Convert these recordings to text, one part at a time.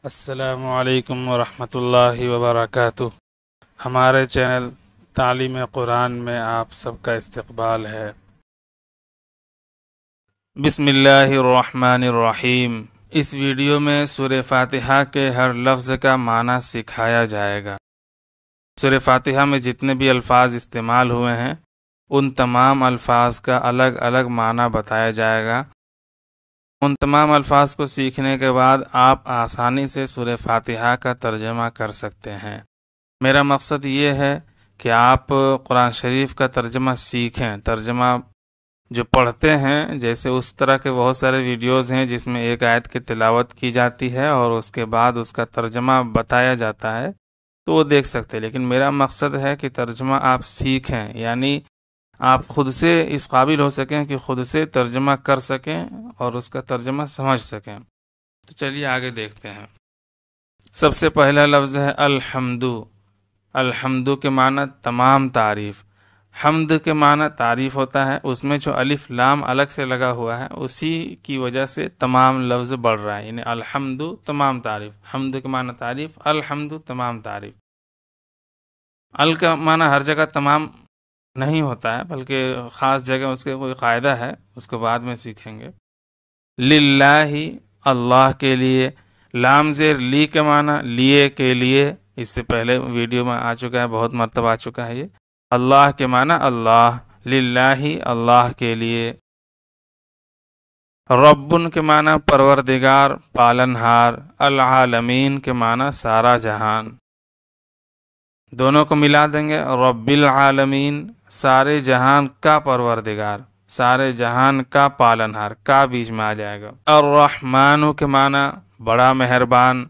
السلام علیکم ورحمۃ اللہ وبرکاتہ۔ ہمارے چینل تعلیم قرآن میں آپ سب کا استقبال ہے۔ بسم اللہ الرحمن الرحیم۔ اس ویڈیو میں سورہ فاتحہ کے ہر لفظ کا معنی سکھایا جائے گا۔ سورہ فاتحہ میں جتنے بھی الفاظ استعمال ہوئے ہیں ان تمام الفاظ کا الگ الگ معنی بتایا جائے گا۔ ان تمام الفاظ کو سیکھنے کے بعد آپ آسانی سے سورہ فاتحہ کا ترجمہ کر سکتے ہیں۔ میرا مقصد یہ ہے کہ آپ قرآن شریف کا ترجمہ سیکھیں۔ ترجمہ جو پڑھتے ہیں، جیسے اس طرح کے بہت سارے ویڈیوز ہیں جس میں ایک آیت کی تلاوت کی جاتی ہے اور اس کے بعد اس کا ترجمہ بتایا جاتا ہے، تو وہ دیکھ سکتے ہیں۔ لیکن میرا مقصد ہے کہ ترجمہ آپ سیکھیں، یعنی آپ خود سے اس قابل ہو سکیں کہ خود سے ترجمہ کر سکیں اور اس کا ترجمہ سمجھ سکیں۔ تو چلیے آگے دیکھتے ہیں۔ سب سے پہلا لفظ ہے الحمد۔ الحمد کے معنی تمام تعریف۔ حمد کے معنی تعریف ہوتا ہے، اس میں جو الف لام الگ سے لگا ہوا ہے اسی کی وجہ سے تمام لفظ بڑھ رہا ہے، یعنی الحمد تمام تعریف۔ حمد کے معنی تعریف، الحمد تمام تعریف۔ ال کا معنی ہر جگہ تمام نہیں ہوتا ہے، بلکہ خاص جگہ اس کے کوئی قاعدہ ہے، اس کو بعد میں سیکھیں گے۔ للہ، اللہ کے لیے۔ لام زیر لی کے معنی لیے کے لیے، اس سے پہلے ویڈیو میں آ چکا ہے، بہت مرتبہ آ چکا ہے یہ۔ اللہ کے معنی اللہ، للہ اللہ کے لیے۔ ربن کے معنی پروردگار، پالنہار۔ العالمین کے معنی سارا جہان۔ دونوں کو ملا دیں گے، رب العالمین سارے جہان کا پروردگار، سارے جہان کا پالنہار، کا بیچ میں آ جائے گا۔ الرحمن کے معنی بڑا مہربان۔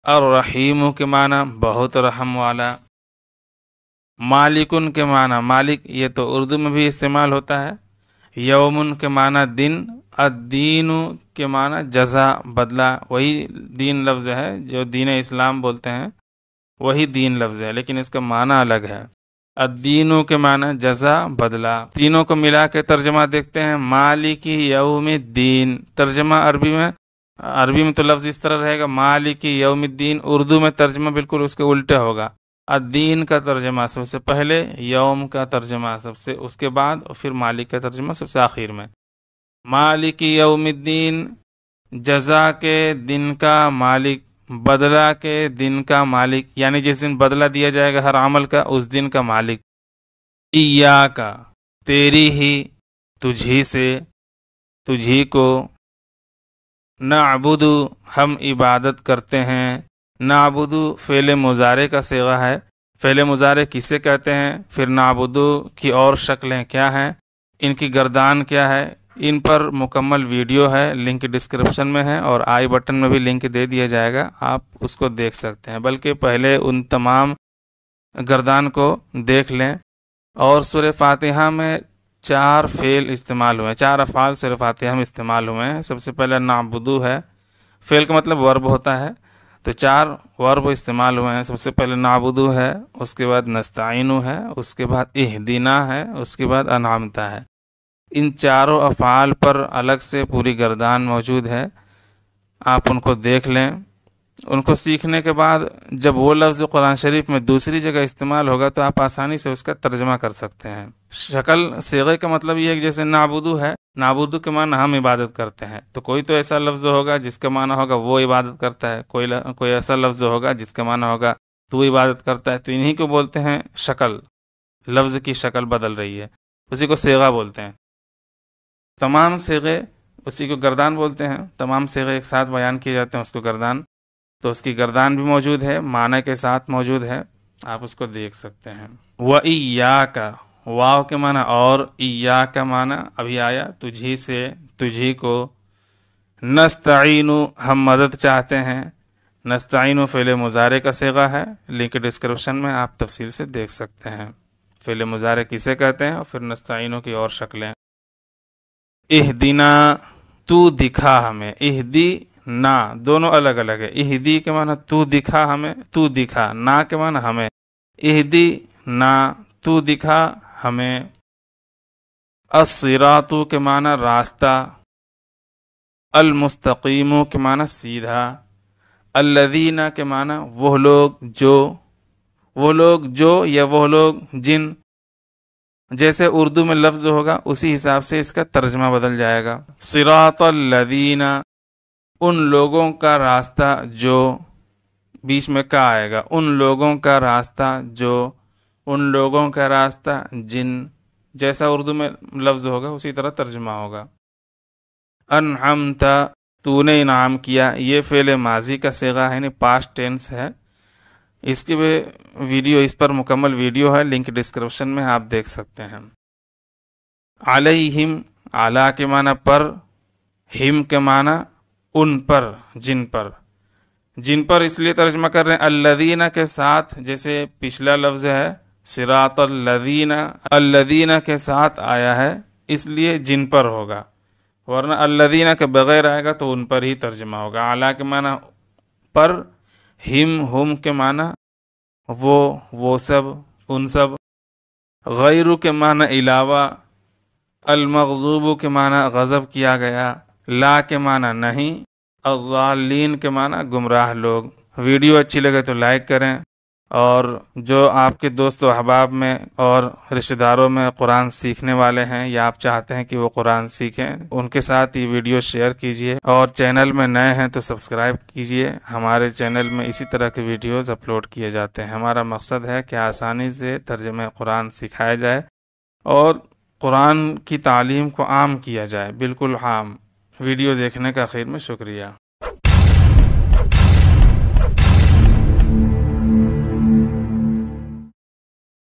الرحیم کے معنی بہت رحم والا۔ مالکن کے معنی مالک، یہ تو اردو میں بھی استعمال ہوتا ہے۔ یومن کے معنی دن۔ الدین کے معنی جزا، بدلہ۔ وہی دین لفظ ہے جو دین اسلام بولتے ہیں، وہی دین لفظ ہے لیکن اس کا معنی الگ ہے۔ الدینوں کے معنی جزا، بدلہ۔ تینوں کو ملا کے ترجمہ دیکھتے ہیں۔ مالک یوم الدین۔ ترجمہ عربی میں تو لفظ اس طرح رہے گا، مالک یوم الدین۔ اردو میں ترجمہ بالکل اس کے الٹے ہوگا۔ الدین کا ترجمہ سب سے پہلے، یوم کا ترجمہ سب سے اس کے بعد، اور پھر مالک کا ترجمہ سب سے آخر میں۔ مالک یوم الدین، جزا کے دن کا مالک، بدلہ کے دن کا مالک، یعنی جس دن بدلہ دیا جائے گا ہر عمل کا، اس دن کا مالک۔ ایاکا، تیری ہی، تجھی سے، تجھی کو۔ نعبد، ہم عبادت کرتے ہیں۔ نعبد فعل مضارع کا صیغہ ہے۔ فعل مضارع کسے کہتے ہیں، پھر نعبد کی اور شکلیں کیا ہیں، ان کی گردان کیا ہے، ان پر مکمل ویڈیو ہے، لنک ڈسکرپشن میں ہے اور آئی بٹن میں بھی لنک دے دیا جائے گا، آپ اس کو دیکھ سکتے ہیں۔ بلکہ پہلے ان تمام گردان کو دیکھ لیں۔ اور سورہ فاتحہ میں 4 فعل استعمال ہوئے ہیں، 4 افعال سورہ فاتحہ میں استعمال ہوئے ہیں۔ سب سے پہلے نعبدو ہے، فعل کا مطلب ورب ہوتا ہے، تو 4 ورب استعمال ہوئے ہیں۔ سب سے پہلے نعبدو ہے، اس کے بعد نستعینو ہے، اس کے بعد اہدنا ہے، اس کے بعد انعمتا ہے۔ ان چاروں افعال پر الگ سے پوری گردان موجود ہے، آپ ان کو دیکھ لیں۔ ان کو سیکھنے کے بعد جب وہ لفظ قرآن شریف میں دوسری جگہ استعمال ہوگا تو آپ آسانی سے اس کا ترجمہ کر سکتے ہیں۔ شکل صیغے کا مطلب یہ ہے کہ جیسے نعبدو ہے، نعبدو کے معنی ہم عبادت کرتے ہیں، تو کوئی تو ایسا لفظ ہوگا جس کا معنی ہوگا وہ عبادت کرتا ہے، کوئی ایسا لفظ ہوگا جس کا معنی ہوگا تو عبادت کرتا ہے، تو انہی کو بولتے ہیں شکل۔ لفظ کی شکل بدل رہی ہے، اسی کو صیغہ بولتے ہیں۔ تمام صیغے اسی کو گردان بولتے ہیں، تمام صیغے ایک ساتھ بیان کیے جاتے ہیں، اس کو گردان، تو اس کی گردان بھی موجود ہے، معنی کے ساتھ موجود ہے، آپ اس کو دیکھ سکتے ہیں۔ وَإِيَّاكَ، واو کے معنی اور، ایاک کا معنی ابھی آیا، تجھی سے، تجھی کو۔ نستعین، ہم مدد چاہتے ہیں۔ نستعین فعل مضارع کا صیغہ ہے، لنک ڈسکرپشن میں آپ تفصیل سے دیکھ سکتے ہیں فعل مضارع کسے کہتے ہیں اور پھر نستعین کی اور شکلیں۔ اہدنا، تو دکھا ہمیں۔ اہدی نا دونوں الگ الگ ہے۔ اہدی کے معنی تو دکھا ہمیں، تو دکھا، نا کے معنی ہمیں۔ اہدی نا، تو دکھا ہمیں۔ الصراط کے معنی راستہ۔ المستقیم کے معنی سیدھا۔ الذین کے معنی وہ لوگ جو یا وہ لوگ جن، جیسے اردو میں لفظ ہوگا اسی حساب سے اس کا ترجمہ بدل جائے گا۔ صراط الذین، ان لوگوں کا راستہ جو، بیچ میں کا آئے گا، ان لوگوں کا راستہ جو، ان لوگوں کا راستہ جن، جیسا اردو میں لفظ ہوگا اسی طرح ترجمہ ہوگا۔ انعمت، تو نے انعام کیا، یہ فعل ماضی کا صیغہ ہے، یعنی پاسٹ ٹینس ہے۔ اس کی بھی ویڈیو، اس پر مکمل ویڈیو ہے، لنک ڈسکرپشن میں آپ دیکھ سکتے ہیں۔ علیہم، اعلیٰ کے معنی پر، ہم کے معنی ان پر، جن پر، جن پر اس لیے ترجمہ کر رہے ہیں الذین کے ساتھ، جیسے پچھلا لفظ ہے صراط الذین، الذین کے ساتھ آیا ہے اس لیے جن پر ہوگا، ورنہ الذین کے بغیر آئے گا تو ان پر ہی ترجمہ ہوگا۔ اعلیٰ کے معنی پر، ہم کے معنی وہ سب، ان سب، غیر کے معنی علاوہ، المغضوب کے معنی غضب کیا گیا، لا کے معنی نہیں، الضالین کے معنی گمراہ لوگ۔ ویڈیو اچھی لگے تو لائک کریں، اور جو آپ کے دوست و احباب میں اور رشتہ داروں میں قرآن سیکھنے والے ہیں یا آپ چاہتے ہیں کہ وہ قرآن سیکھیں، ان کے ساتھ یہ ویڈیو شیئر کیجئے، اور چینل میں نئے ہیں تو سبسکرائب کیجئے۔ ہمارے چینل میں اسی طرح کے ویڈیوز اپلوڈ کیے جاتے ہیں۔ ہمارا مقصد ہے کہ آسانی سے ترجمہ قرآن سکھایا جائے اور قرآن کی تعلیم کو عام کیا جائے، بالکل عام۔ ویڈیو دیکھنے کا خیر میں شکریہ۔